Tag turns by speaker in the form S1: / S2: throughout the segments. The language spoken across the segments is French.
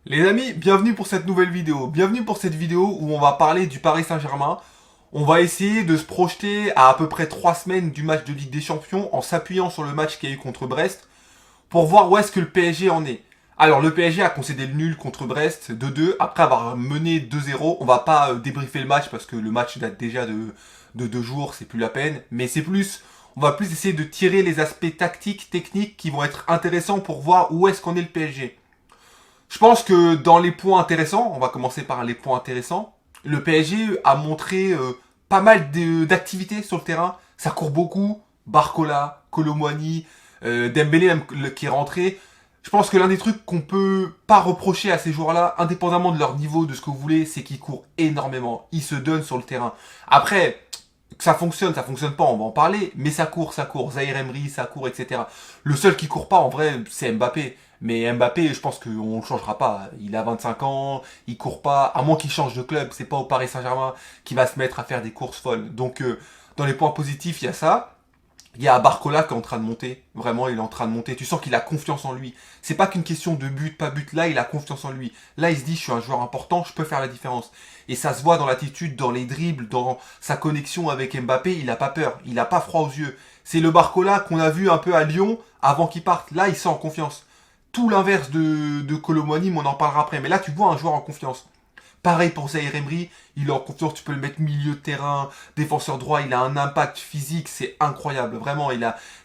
S1: Les amis, bienvenue pour cette nouvelle vidéo. Bienvenue pour cette vidéo où on va parler du Paris Saint-Germain. On va essayer de se projeter à peu près 3 semaines du match de Ligue des Champions en s'appuyant sur le match qu'il y a eu contre Brest pour voir où est-ce que le PSG en est. Alors le PSG a concédé le nul contre Brest 2-2 après avoir mené 2-0. On va pas débriefer le match parce que le match date déjà de 2 jours, c'est plus la peine. Mais c'est plus, on va plus essayer de tirer les aspects tactiques, techniques qui vont être intéressants pour voir où est-ce qu'en est le PSG. Je pense que dans les points intéressants, on va commencer par les points intéressants, le PSG a montré pas mal d'activités sur le terrain. Ça court beaucoup. Barcola, Colomwani, Dembélé même, qui est rentré. Je pense que l'un des trucs qu'on peut pas reprocher à ces joueurs-là, indépendamment de leur niveau, de ce que vous voulez, c'est qu'ils courent énormément. Ils se donnent sur le terrain. Après, que ça fonctionne pas, on va en parler, mais ça court, ça court. Zahir Emery, ça court, etc. Le seul qui court pas, en vrai, c'est Mbappé. Mais Mbappé, je pense qu'on ne changera pas. Il a 25 ans, il court pas, à moins qu'il change de club. C'est pas au Paris Saint-Germain qu'il va se mettre à faire des courses folles. Donc, dans les points positifs, il y a ça. Il y a Barcola qui est en train de monter. Vraiment, il est en train de monter. Tu sens qu'il a confiance en lui. C'est pas qu'une question de but, pas but. Là, il a confiance en lui. Là, il se dit, je suis un joueur important, je peux faire la différence. Et ça se voit dans l'attitude, dans les dribbles, dans sa connexion avec Mbappé. Il a pas peur. Il a pas froid aux yeux. C'est le Barcola qu'on a vu un peu à Lyon avant qu'il parte. Là, il sent en confiance. Tout l'inverse de Colomwani, mais on en parlera après. Mais là, tu vois un joueur en confiance. Pareil pour Zahir Emery, il est en confiance, tu peux le mettre milieu de terrain, défenseur droit, il a un impact physique, c'est incroyable. Vraiment,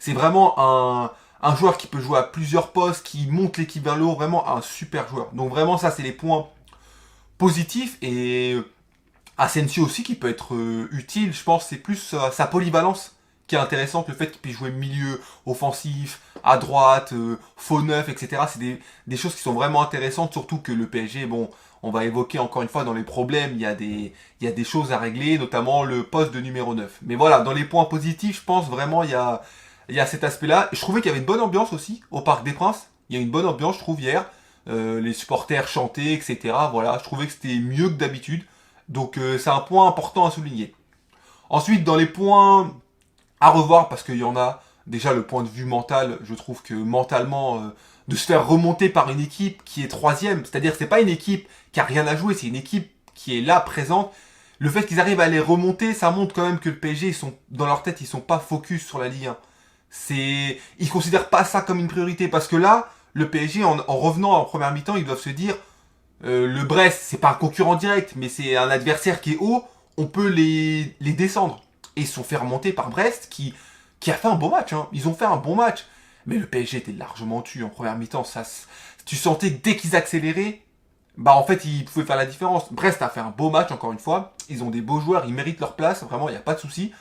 S1: c'est vraiment un joueur qui peut jouer à plusieurs postes, qui monte l'équipe vers le haut, vraiment un super joueur. Donc vraiment, ça, c'est les points positifs. Et Asensio aussi, qui peut être utile, je pense, c'est plus sa polyvalence qui est intéressante, le fait qu'il puisse jouer milieu, offensif, à droite, faux neuf, etc. C'est des choses qui sont vraiment intéressantes, surtout que le PSG, bon, on va évoquer encore une fois dans les problèmes, il y a des choses à régler, notamment le poste de numéro 9. Mais voilà, dans les points positifs, je pense vraiment il y a cet aspect-là. Je trouvais qu'il y avait une bonne ambiance aussi au Parc des Princes. Il y a une bonne ambiance, je trouve, hier. Les supporters chantaient, etc. Voilà, je trouvais que c'était mieux que d'habitude. Donc c'est un point important à souligner. Ensuite, dans les points à revoir, parce qu'il y en a, déjà le point de vue mental, je trouve que mentalement, de se faire remonter par une équipe qui est troisième, c'est-à-dire que c'est pas une équipe qui a rien à jouer, c'est une équipe qui est là, présente. Le fait qu'ils arrivent à les remonter, ça montre quand même que le PSG, ils sont, dans leur tête, ils sont pas focus sur la Ligue 1. Ils considèrent pas ça comme une priorité, parce que là, le PSG, en revenant en première mi-temps, ils doivent se dire, le Brest, c'est pas un concurrent direct, mais c'est un adversaire qui est haut, on peut les descendre. Et ils se sont fait remonter par Brest, qui a fait un bon match. Hein. Ils ont fait un bon match. Mais le PSG était largement tué en première mi-temps. Tu sentais que dès qu'ils accéléraient, bah en fait, ils pouvaient faire la différence. Brest a fait un beau match, encore une fois. Ils ont des beaux joueurs, ils méritent leur place. Vraiment, il n'y a pas de souci.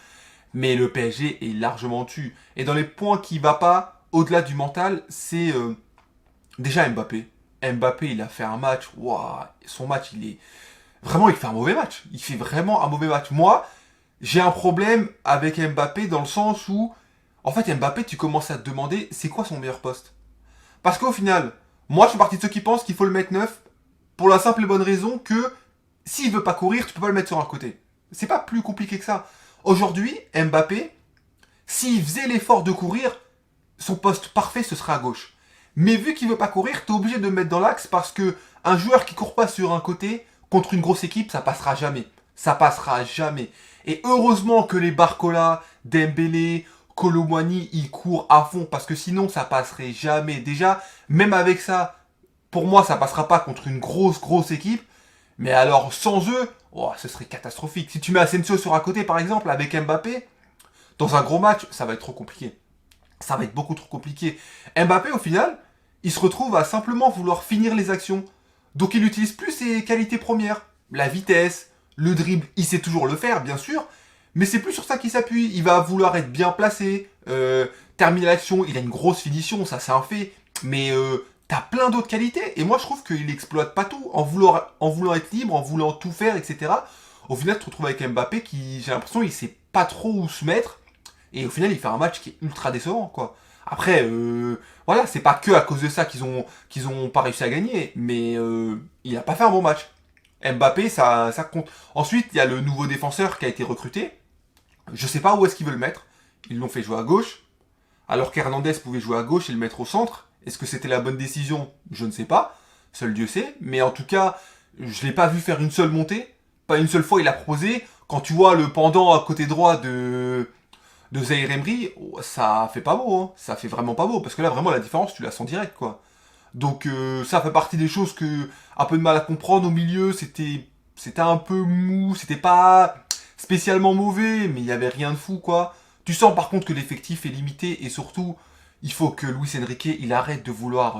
S1: Mais le PSG est largement tué. Et dans les points qui ne va pas, au-delà du mental, c'est déjà Mbappé. Mbappé, il a fait un match. Waouh, son match, il est. Vraiment, il fait un mauvais match. Il fait vraiment un mauvais match. Moi, j'ai un problème avec Mbappé dans le sens où, en fait, Mbappé, tu commences à te demander c'est quoi son meilleur poste. Parce qu'au final, moi, je suis partie de ceux qui pensent qu'il faut le mettre neuf pour la simple et bonne raison que s'il veut pas courir, tu peux pas le mettre sur un côté. C'est pas plus compliqué que ça. Aujourd'hui, Mbappé, s'il faisait l'effort de courir, son poste parfait, ce serait à gauche. Mais vu qu'il veut pas courir, t'es obligé de le mettre dans l'axe parce que un joueur qui court pas sur un côté, contre une grosse équipe, ça passera jamais. Ça passera jamais. Et heureusement que les Barcola, Dembélé, Colomwani, ils courent à fond parce que sinon ça passerait jamais. Déjà, même avec ça, pour moi ça passera pas contre une grosse équipe. Mais alors sans eux, oh, ce serait catastrophique. Si tu mets Asensio sur un côté par exemple avec Mbappé, dans un gros match, ça va être trop compliqué. Ça va être beaucoup trop compliqué. Mbappé au final, il se retrouve à simplement vouloir finir les actions. Donc il n'utilise plus ses qualités premières. La vitesse, le dribble, il sait toujours le faire, bien sûr, mais c'est plus sur ça qu'il s'appuie. Il va vouloir être bien placé, terminer l'action, il a une grosse finition, ça c'est un fait, mais t'as plein d'autres qualités, et moi je trouve qu'il exploite pas tout, en voulant être libre, en voulant tout faire, etc. Au final, tu te retrouves avec Mbappé qui, j'ai l'impression, il sait pas trop où se mettre, et au final, il fait un match qui est ultra décevant, quoi. Après, voilà, c'est pas que à cause de ça qu'ils ont pas réussi à gagner, mais il a pas fait un bon match. Mbappé, ça compte. Ensuite, il y a le nouveau défenseur qui a été recruté. Je sais pas où est-ce qu'ils veulent le mettre. Ils l'ont fait jouer à gauche, alors qu'Hernandez pouvait jouer à gauche et le mettre au centre. Est-ce que c'était la bonne décision? Je ne sais pas. seul Dieu sait. Mais en tout cas, je l'ai pas vu faire une seule montée. Pas une seule fois il a proposé. Quand tu vois le pendant à côté droit de Zaïre Emery, ça fait pas beau, hein. Ça fait vraiment pas beau. Parce que là, vraiment, la différence, tu la sens direct, quoi. Donc ça fait partie des choses que un peu de mal à comprendre au milieu, c'était un peu mou, c'était pas spécialement mauvais, mais il y avait rien de fou quoi. Tu sens par contre que l'effectif est limité et surtout il faut que Luis Enrique il arrête de vouloir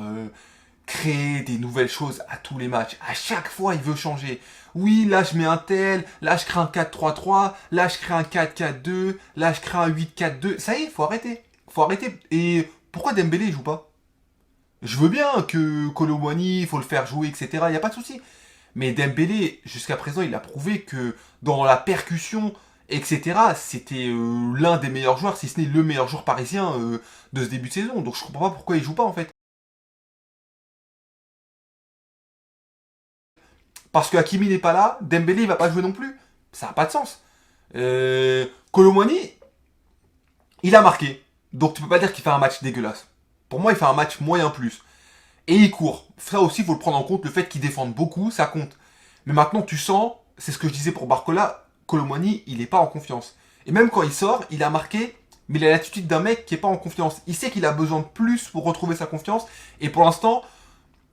S1: créer des nouvelles choses à tous les matchs. À chaque fois il veut changer. Oui, là je mets un tel, là je crée un 4-3-3, là je crée un 4-4-2, là je crée un 8-4-2. Ça y est, faut arrêter. Faut arrêter. Et pourquoi Dembélé il joue pas? Je veux bien que Kolo Muani, il faut le faire jouer, etc. Il n'y a pas de souci. Mais Dembélé, jusqu'à présent, il a prouvé que dans la percussion, etc., c'était l'un des meilleurs joueurs, si ce n'est le meilleur joueur parisien de ce début de saison. Donc je comprends pas pourquoi il joue pas en fait. Parce que Hakimi n'est pas là, Dembélé il va pas jouer non plus. Ça n'a pas de sens. Kolo Muani, il a marqué. Donc tu peux pas dire qu'il fait un match dégueulasse. Pour moi, il fait un match moyen plus. Et il court. Ça aussi, il faut le prendre en compte. Le fait qu'il défende beaucoup, ça compte. Mais maintenant, tu sens, c'est ce que je disais pour Barcola, Kolo Muani, il n'est pas en confiance. Et même quand il sort, il a marqué, mais il a l'attitude d'un mec qui n'est pas en confiance. Il sait qu'il a besoin de plus pour retrouver sa confiance. Et pour l'instant,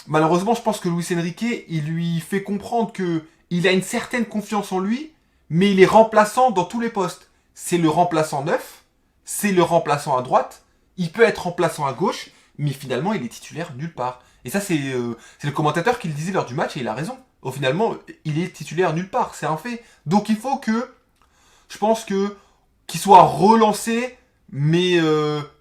S1: malheureusement, je pense que Luis Enrique, il lui fait comprendre que il a une certaine confiance en lui, mais il est remplaçant dans tous les postes. C'est le remplaçant neuf, c'est le remplaçant à droite, il peut être remplaçant à gauche, mais finalement, il est titulaire nulle part. Et ça, c'est le commentateur qui le disait lors du match, et il a raison. Au finalement, il est titulaire nulle part, c'est un fait. Donc il faut que, je pense que, qu'il soit relancé, mais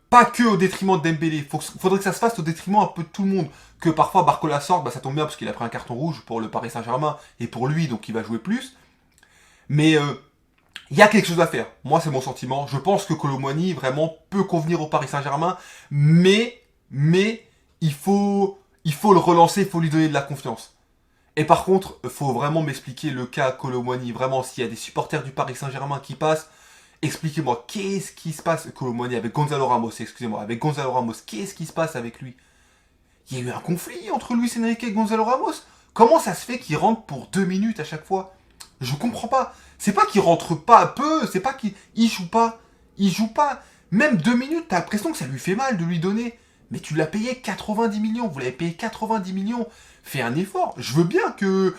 S1: pas que au détriment de Dembélé. Faudrait que ça se fasse au détriment un peu de tout le monde. Que parfois Barcola sorte, bah ça tombe bien parce qu'il a pris un carton rouge pour le Paris Saint-Germain et pour lui, donc il va jouer plus. Mais il y a quelque chose à faire. Moi, c'est mon sentiment. Je pense que Kolo Muani vraiment peut convenir au Paris Saint-Germain, mais il faut le relancer, il faut lui donner de la confiance. Et par contre, il faut vraiment m'expliquer le cas Kolo Muani. Vraiment, s'il y a des supporters du Paris Saint-Germain qui passent, expliquez-moi, qu'est-ce qui se passe, Kolo Muani, avec Gonzalo Ramos, excusez-moi, avec Gonzalo Ramos, qu'est-ce qui se passe avec lui? Il y a eu un conflit entre Luis Enrique et Gonzalo Ramos. Comment ça se fait qu'il rentre pour 2 minutes à chaque fois? Je comprends pas. C'est pas qu'il rentre pas peu, c'est pas qu'il joue pas. Il joue pas. Même 2 minutes, t'as l'impression que ça lui fait mal de lui donner. Mais tu l'as payé 90 millions, vous l'avez payé 90 millions. Fais un effort. Je veux bien que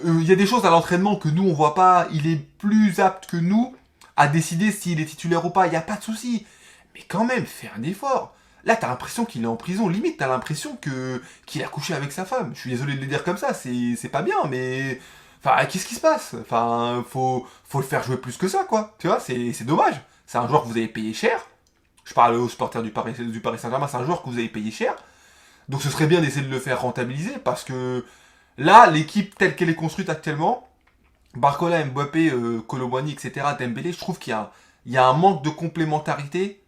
S1: il y a des choses à l'entraînement que nous on voit pas. Il est plus apte que nous à décider s'il est titulaire ou pas. Il n'y a pas de souci. Mais quand même, fais un effort. Là, t'as l'impression qu'il est en prison. Limite, t'as l'impression qu'il a couché avec sa femme. Je suis désolé de le dire comme ça. C'est pas bien, mais enfin, qu'est-ce qui se passe? Enfin, faut le faire jouer plus que ça, quoi. Tu vois, c'est dommage. C'est un joueur que vous avez payé cher. Je parle aux supporters du Paris Saint-Germain. C'est un joueur que vous avez payé cher. Donc, ce serait bien d'essayer de le faire rentabiliser parce que là, l'équipe telle qu'elle est construite actuellement, Barcola, Mbappé, Kolo Muani, etc., Dembélé, je trouve qu'il y a un manque de complémentarité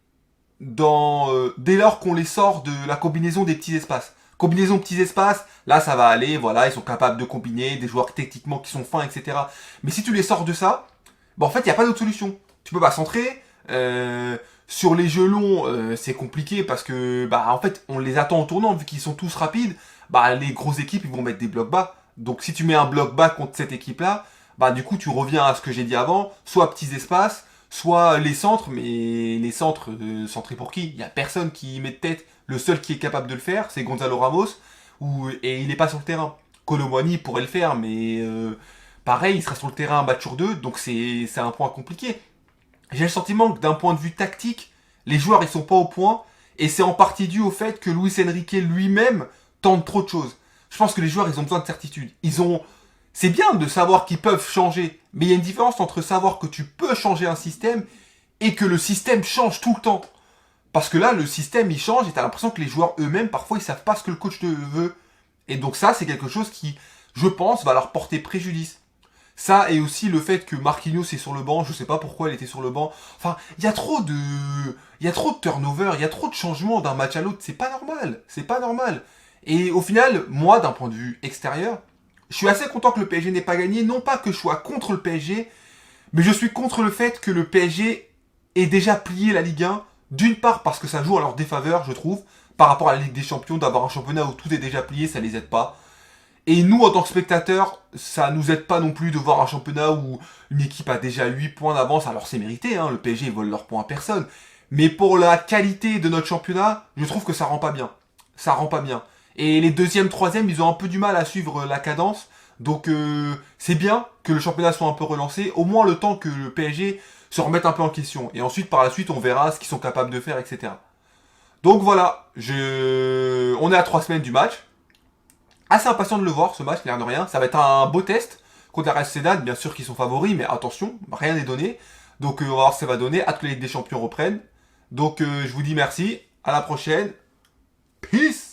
S1: dès lors qu'on les sort de la combinaison des petits espaces. Combinaison petits espaces, là ça va aller, voilà, ils sont capables de combiner, des joueurs techniquement qui sont fins, etc. Mais si tu les sors de ça, bah en fait il n'y a pas d'autre solution. Tu peux pas centrer, sur les jeux longs c'est compliqué parce que bah en fait on les attend en tournant vu qu'ils sont tous rapides, bah les grosses équipes ils vont mettre des blocs bas. Donc si tu mets un bloc bas contre cette équipe là, bah du coup tu reviens à ce que j'ai dit avant, soit petits espaces, soit les centres, mais les centres, centrés pour qui? Il n'y a personne qui y met de tête. Le seul qui est capable de le faire, c'est Gonzalo Ramos, et il n'est pas sur le terrain. Kolo Muani pourrait le faire, mais pareil, il sera sur le terrain un match sur deux, donc c'est un point compliqué. J'ai le sentiment que d'un point de vue tactique, les joueurs ils sont pas au point, et c'est en partie dû au fait que Luis Enrique lui-même tente trop de choses. Je pense que les joueurs ils ont besoin de certitude. C'est bien de savoir qu'ils peuvent changer, mais il y a une différence entre savoir que tu peux changer un système et que le système change tout le temps. Parce que là, le système, il change et t'as l'impression que les joueurs eux-mêmes, parfois, ils savent pas ce que le coach veut. Et donc ça, c'est quelque chose qui, je pense, va leur porter préjudice. Ça, et aussi le fait que Marquinhos est sur le banc, je sais pas pourquoi il était sur le banc. Enfin, il y a trop de turnover, il y a trop de changements d'un match à l'autre, c'est pas normal. C'est pas normal. Et au final, moi, d'un point de vue extérieur, je suis assez content que le PSG n'ait pas gagné. Non pas que je sois contre le PSG, mais je suis contre le fait que le PSG ait déjà plié la Ligue 1. D'une part parce que ça joue à leur défaveur, je trouve, par rapport à la Ligue des Champions, d'avoir un championnat où tout est déjà plié, ça les aide pas. Et nous, en tant que spectateurs, ça nous aide pas non plus de voir un championnat où une équipe a déjà 8 points d'avance. Alors c'est mérité, hein, le PSG vole leurs points à personne. Mais pour la qualité de notre championnat, je trouve que ça rend pas bien. Ça rend pas bien. Et les deuxièmes, troisièmes, ils ont un peu du mal à suivre la cadence. Donc c'est bien que le championnat soit un peu relancé, au moins le temps que le PSG se remette un peu en question. Et ensuite, par la suite, on verra ce qu'ils sont capables de faire, etc. Donc voilà, on est à 3 semaines du match. Assez impatient de le voir, ce match, l'air de rien. Ça va être un beau test contre la Real Sociedad, bien sûr qu'ils sont favoris, mais attention, rien n'est donné. Donc on va voir ce que ça va donner, hâte que la Ligue des Champions reprenne. Donc je vous dis merci, à la prochaine. Peace.